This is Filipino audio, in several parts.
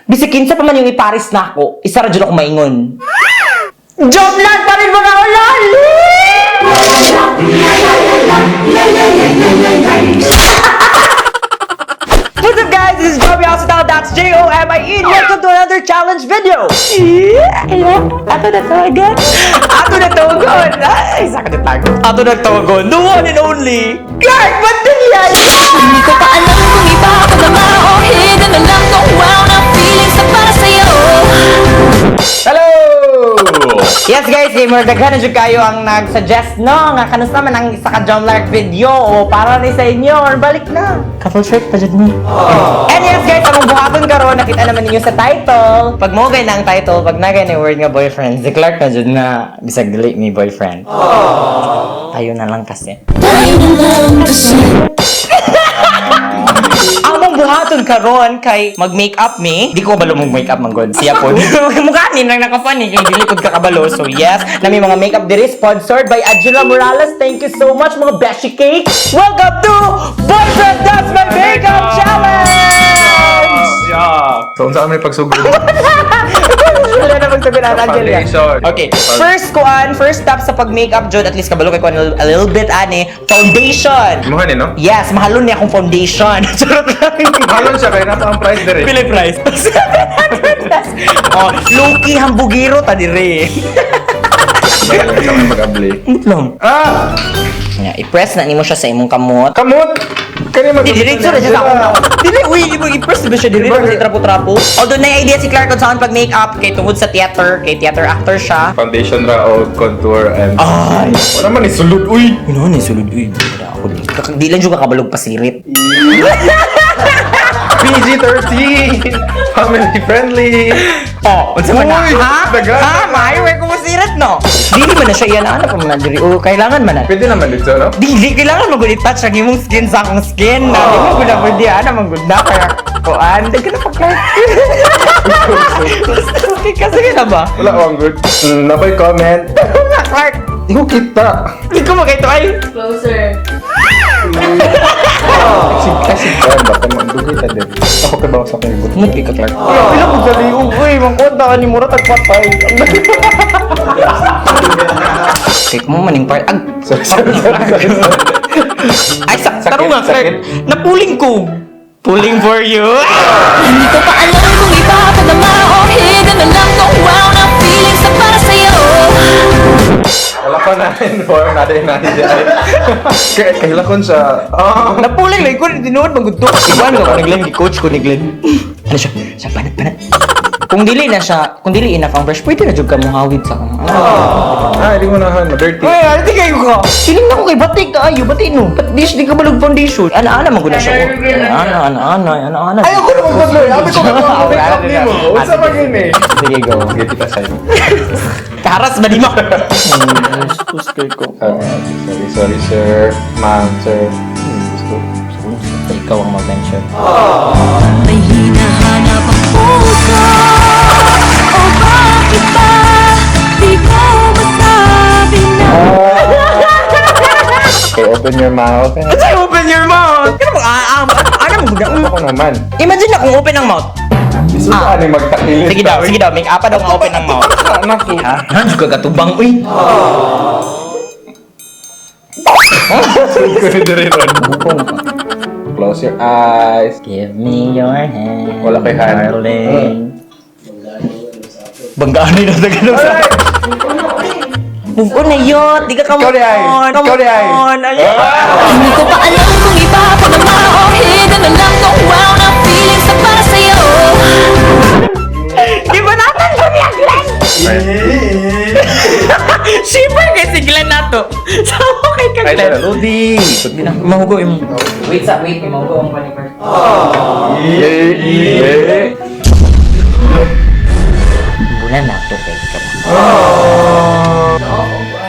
Bisikin sa pa man yung iparis na ako, isa ra dyan ako maingon. Job lang pa rin mga ulol! What's up guys, this is Joby Hospital, that's J-O-M-I-E, and welcome to another challenge video! Ato na tawagan! Ato na tawagan! Ay, sakit na tago. Ato na tawagan, the one and only, Clark Bandian! Hindi ko pa alam kung iba ako na o hidden na lang kung wow na feelings na para sa'yo. Hello! Yes guys, gamer, daghan na dyan kayo ang nag-suggest no, nga kanus naman ang isa ka John Lark video o para ni sa inyo, or balik na. Couple shirt pa dyan mo. And yes guys, ang buhaton karon nakita naman ninyo sa title. Pag mo gay na ang title, pag nagay na word nga boyfriend, si Clark na dyan na bisag dili mi boyfriend. Tayo na lang kasi. Ang buhaton karon kay mag-makeup me. Di ko balo mag-makeup man god. Siya po. Mukha ni nang naka-funny kay dili pud kakabalo. So yes, na may mga makeup diri sponsored by Angela Morales. Thank you so much mga Beshi Cake. Welcome to Boyfriend That's My Makeup Challenge. Yeah. So, unsa may pagsugod? Wala na magsabi na Angela. Foundation. Okay. First step sa pag-makeup jud, at least kabalo kay ko a little bit ani, foundation. Imuhan eh, no? Yes, mahalon niya akong foundation. Charot lang. Halon siya, kaya napa ang price dire. Pila price? 700. Oh, low-key hambugiro ta dire. Kaya lang siya may mag-abli. Lang. Ah! Nga, i-press na nimo siya sa imong kamot. Kamot! Kaya mag- Di diretso na siya sa akong kamot. Dili, uy, i-press na ba siya dire? Kasi trapo-trapo. Although na idea si Clark kung saan pag-makeup kay tungod sa theater, kay theater actor siya. Foundation ra o contour and... Ay! Wala man isulod, uy! Ano ni sulod uy? Wala ako di. Di lang juga kabalog pasirit. PG-13! Family friendly! Oh, unsa man na? Uy, Ha? dagan. Ha? Mahiway ko masirit no? Dili man na siya iyan ano pa man na diri. O kailangan man na. Pwede naman dito, no? Dili, kailangan mo good touch ang imong skin sa akong skin. Na, di mo good na pwede, naman good na. Kaya, kuan, di ka na pag-clark. Okay, kasi na ba? Wala ko ang good. Nabay comment. Ako nga, Clark. Di ko kita. Di ko magkaito ay. Closer. Kasi kan, baka mandugay ta din. Ako ka ba sa kayo? Muti ka, Clark. Pila ko sa liog. Uy, mangkonta ka ni Murat agpatay. Cake mo maning part. Ag, Sorry. ay, taro nga, Clark. Sakit. Napuling ko. Pulling for you. Hindi ko pa alam kung iba ako na o hidden na lang kung wow na feelings na para sa'yo. Wala pa natin form natin dyan. Kailakon siya. Napuling lang ko tinuod magudto. Iwan ko naglen gi coach ko ni Glenn. Ano siya? Sa panat. Kung dili na siya, kung dili enough ang brush, pwede na jud ka mo hawid sa kanang. Hindi mo nahan, dirty. Uy, arte kayo ka. Siling na ko kay batik ka ayo, batik no. But di ka balog foundation. Ana man gud na siya. Ana. Ayoko na mag-vlog. Sabi ko Wala na mo. Unsa ba yun eh? Sige go. Sige, kita sa'yo. Karas ba di mo? Gusto ko. Sorry, sir. Ma'am, sir. Gusto. Ikaw ang mag-mention. May hinahanap ako ka. O bakit ba di ko masabi na? Okay, open your mouth. Say open your mouth. Ano mo ano mo gud? Ako naman. Imagine na kung open ang mouth. Gusto ko ano magtakilit. Sige daw. Make up daw ang open ang mouth. Anak ko. Ha? Han juga gatubang uy. Ko dire ron. Close your eyes. Give me your hand. Wala kay hand. Darling. Banggaan na sa ganun sa. Move on na yun. Di ka Ikaw di ay. Ikaw di ay. Hindi ko pa alam kung iba ako na o hidden na lang kung wow na feelings na para sa'yo. Di ba natin ko niya, Glenn? Shipper kay si Glenn na to. Sama kay ka, Ay, Glenn. Rudy. Mahugo yung... Wait, mahugo ang panipar. Bulan na to, kay ka.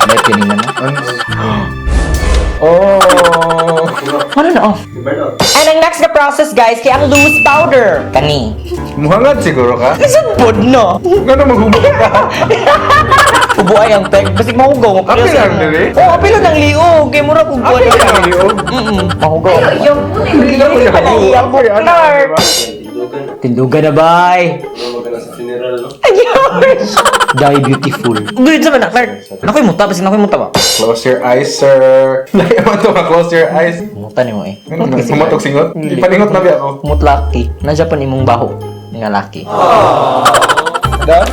May pining naman. Ano na off? And ang next na process guys, kaya ang loose powder. Kani. Muhangad siguro ka? Nasabod no. Gano'n maghubog ka? Ubuay ang peg. Basig mahugaw. Apil lang dili? Oo, apil lang ng liog. Kaya mura kung buwan. Apil lang liog? Mahugaw. Hindi ko Clark. Tindugan na, bay. Die beautiful. Good sa man, Clark. Nakoy muta, basin nakoy muta ba? Close your eyes, sir. Lagi mo ito, close your eyes. Muta ni mo eh. Sumatok singot. Ipaningot na biya ako. Mutlaki. Nandiyan pa imong baho. Nga laki. Da?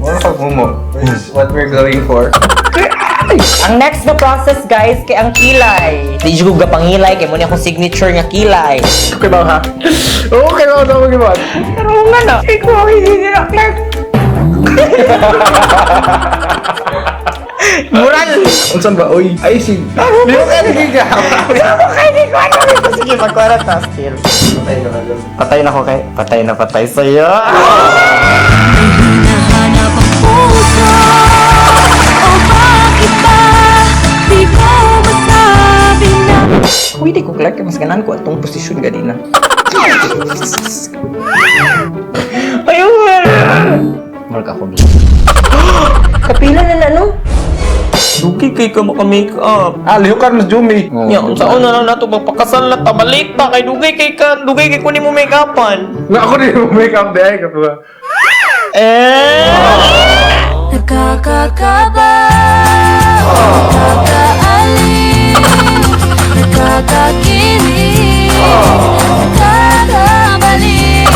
Ano ka mo? This is what we're going for. Ang next na process, guys, kay ang kilay. Di ko gapangilay, kay mo niya akong signature nga kilay. Okay ba ha? Okay ba ito mag-iwan? Pero nga na, ikaw ang hindi na, Clark. Mural! Unsan ba? Uy, ay si... Di mo kaya nagiga. Hindi ko ano ito. Sige, magkwara ta, still. Patay na ko kay... Patay sa'yo. Hinahanap ang puso. O bakit ba di ko masabi na Uy, di ko, Clark. Mas ganan ko itong posisyon ganina. Ayun! Mark ako dito. Kapila na no? Dugi kay ka maka-makeup. Lihukan mas Jumi. Yan, saan na lang nato magpakasal na tabalik pa kay dugay kay kunin mo make-upan. Nga ako din yung make-up day. Kapag... nakakakaba, nakakaalim, nakakakilig, nakakabaliw.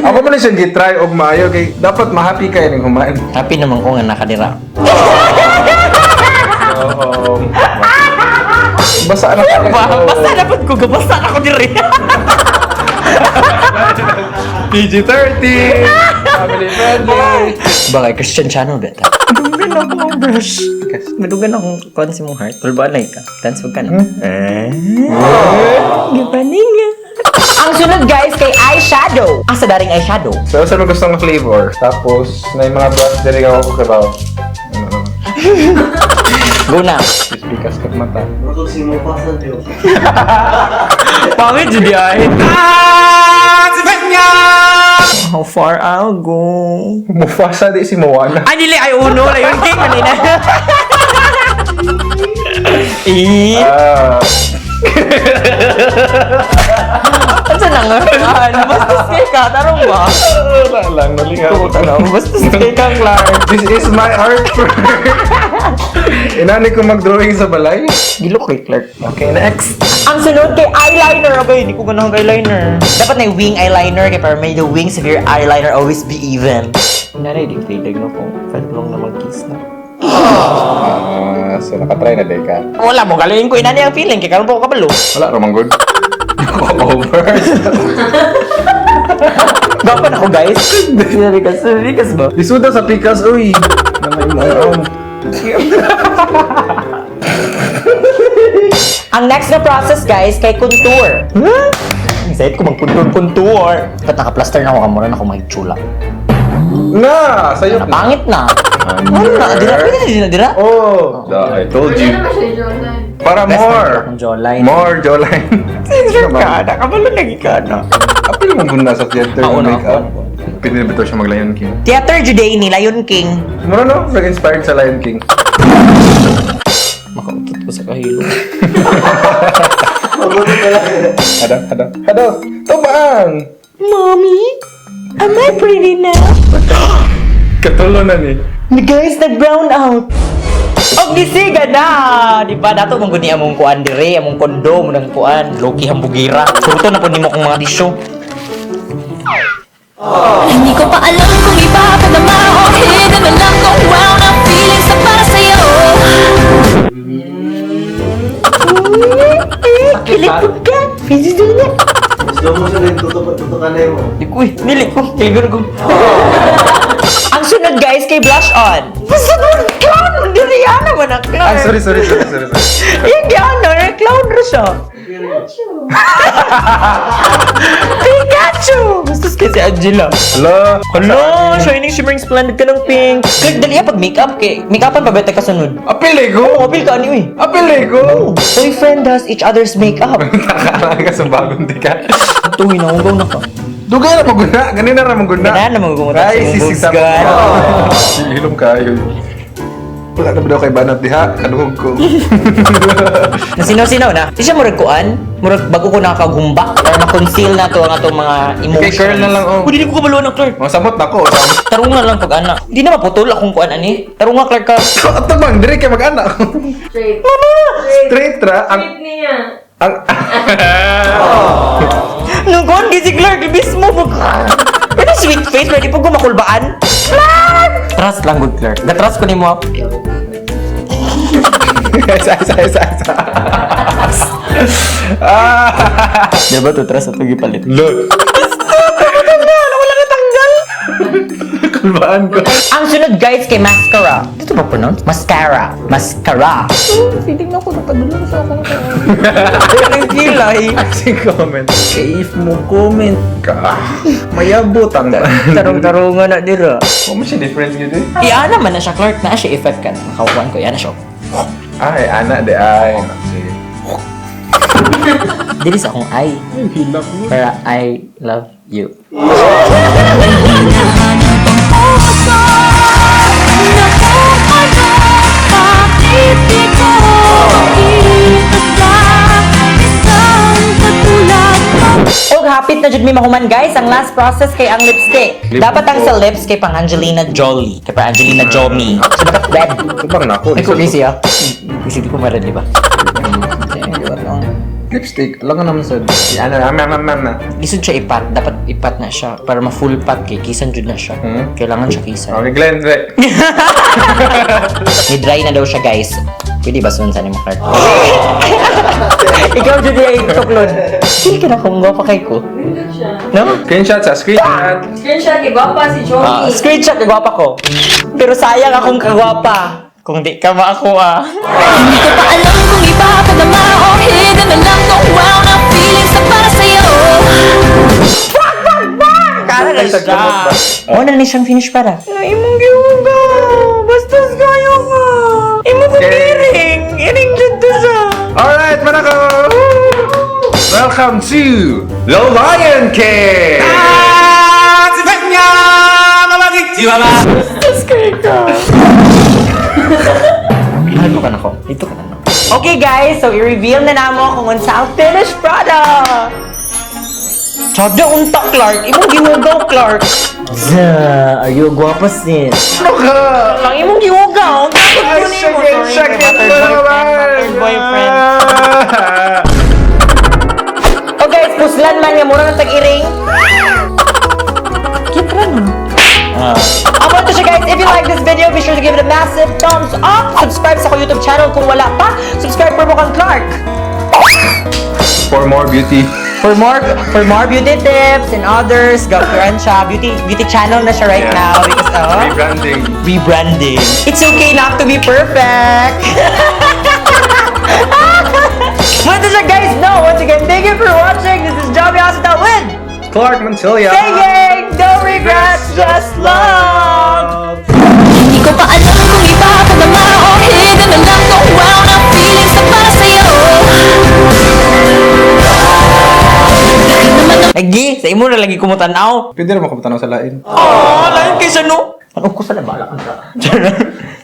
Ako man siya gitry og maayo kay dapat ma-happy kayo ng humain. Happy naman ko nga nakadira. Basa na kayo. Basta dapat ko gabasa ako diri. PG-13. Family friendly. Bakay Christian channel beta. Madugan ako ang brush. Madugan akong konsi mong heart. Tulbalay ka. Dance wag ka na. Gapaning. Ang sunod guys kay eyeshadow. Ang sa daring eyeshadow. So, saan mo gusto ng flavor? Tapos, may mga brands din ako kabaw. Go na. Pikas kag mata. Pangit jadi ay. Si Benya! How far I'll go? Mufasa di si Moana. Ay, dili. Ay, uno. Layon king. Kanina. Asa na nga? Bastos kay ka. Tarong ba? Wala lang, nalingaw. Bastos kay kang Clark. This is my artwork. Inani ko mag-drawing sa balay. Gilo kay Clark. Okay, next. Ang sunod kay eyeliner. Okay, hindi ko ganang eyeliner. Dapat na wing eyeliner kay para may the wings of your eyeliner always be even. Nanay, di titig na po. Pwede lang na mag-kiss na. So nakatry na day ka. Wala mo, galing ko inani ang feeling. Kaya karoon po ako kabalo. Wala, Romang Good. Over. Gapan ako, guys. Rikas ba? Isuda sa pikas, uy. Namay mo. Ang next na process, guys, kay contour. Excited ko mag-contour. Ba't naka-plaster na ako kamura na ako mag-chula? Na! Sa'yo. Napangit na. Ano na? Pwede na dira? Oh! I told you. Para more. Ang jawline. More jawline. Sensor ka na. Kabalo lagi ka na. Apil mo muna sa theater Oo yung na. makeup. Pinilibito siya mag-Lion King. Theater Juday ni Lion King. No. Nag-inspired sa Lion King. Makautot ko sa kahilo. Hado. Tubaan! Mommy, am I pretty now? Katulo na ni. Guys, nag-brown out. Og gisiga na! Di ba? Dato mong guni among kuan dire, among kondo, mong kuan. Loki hambugira. Turto na po nimo kong mga tissue. Hindi ko pa alam kung iba pa naman o hidden na lang kung wow na feelings na para sa'yo. Kilipod ka! Pwede doon na. Gusto mo sa rin, tutukan na mo. Di ko eh. Nili ko. Kiligon ko. Ang sunod guys kay blush on. Basta doon, clown! Hindi yan naman ang clown. Sorry. Yung gano'n, clown rin siya. Pikachu! Bastos kasi Angela. Hello? Hello! Shining, shimmering, splendid ka ng pink. Click dali pag makeup kay. Makeupan pa ba tayo kasunod? Apili Oo, ko! apil ka ani eh. Apili ko! Boyfriend does each other's makeup. Nakakala ka sa bagong tika. Ito, hinahunggaw na ka. Dugay na maguna. Ganina na maguna. Ganaan na magugumot Ay, sa sisig sa mga Hilom kayo. Wala na ba daw kay banat diha? Kaduhog ko. Nasinaw-sinaw na. Di siya murag kuan. Murag bago ko nakakagumba. Or ma-conceal na to ang atong mga emotions. Kay Carl na lang, oh. Hindi ko kabalo na, Clark. Masamot na ko. Tarunga lang pag anak. Hindi na maputol akong kuan ani. Tarunga, Clark ka. Ito bang, dire kay mag-anak. Straight. Straight ra. Ang... Straight niya. Ang... Nung kuan si Clark, ibis mo. Pero sweet face, pwede po gumakulbaan. Clark! Trust lang, good Clark. Ga-trust ko ni mo. Isa. Di ba to trust at pagipalit? Look. Wala na tanggal. Kulbaan ko. Ang sunod guys kay mascara. Dito ba pronounce? Mascara. Mascara. Feeling na ako napadulong sa akong ang kilay. Kasi comment. Kay if mo comment ka, mayabot ang Tarong-tarungan na dira. Kung mo siya difference gitu eh. Iya naman na siya, Clark. Na siya effect ka. Makakuan ko. Yan na siya. Ay, anak de ay. Dili sa akong I. Ay, hilap mo. Pero I love you. Og hapit na jud mi mahuman guys ang last process kay ang lipstick. Dapat ang sa lips kay pang Angelina Jolie. Kay pang Angelina Jolie. So dapat red. Ito bang nako? Ay ko busy ah. Busy di ko ma-red di ba? Lipstick. Alam ka naman sa... Ano, na. Lisod siya ipat. Dapat ipat na siya para ma-full pat kay kisan jud na siya. Kailangan siya kisan. Okay, Glenn, Dre. May dry na daw siya guys. Pwede ba sunsan ni Clark? Ikaw jud ay tuklon. Hindi ka na kung pa kay ko. Nindot siya. No? Screenshot sa screenshot. Screenshot kay Gwapa si Joey. Screenshot kagwapa ko. Pero sayang akong kagwapa. Kung di ka maakuha. Hindi ko pa alam kung iba pa naman o hidden na lang tong wow na feelings na para sa'yo. Kala na siya. Gamot ba? Oo na siyang finish para. Ay, imong gihuga. Bastos kayo ka. Imong kumiring. Iring dyan to siya. Alright, manako! Welcome to The Lion King! Bastos kayo ka. Mahal mo ka na ko. Dito ka na no. Okay guys, so i-reveal na namo kung unsa ang finished product. Sada unta Clark, imong gihugaw Clark. Are you guwapa sis? Ano ka? Lang imong gihugaw. Ay, sakit mo naman! Boyfriend. Oh guys, puslan man nga mura ng tag-iring. Kitra no. About to siya guys, if you like this video, be sure to give it a massive thumbs up. Subscribe sa ko YouTube channel kung wala pa. Subscribe po mo kang Clark. For more beauty. For more beauty tips and others, go for siya. Beauty channel na siya right now because rebranding. It's okay not to be perfect. What does you guys know? Once again, thank you for watching. This is Joby Asita with Clark Montilla. saying, no regrets, just love. Hindi ko pa alam kung iba pa naman o hidden na lang tong wow na feelings na para sa'yo. Lagi, sa imo na lagi kumutanaw. Pwede naman kapatanaw sa lain. Oh, lain kaysa no. Ano ko sa nabala ka?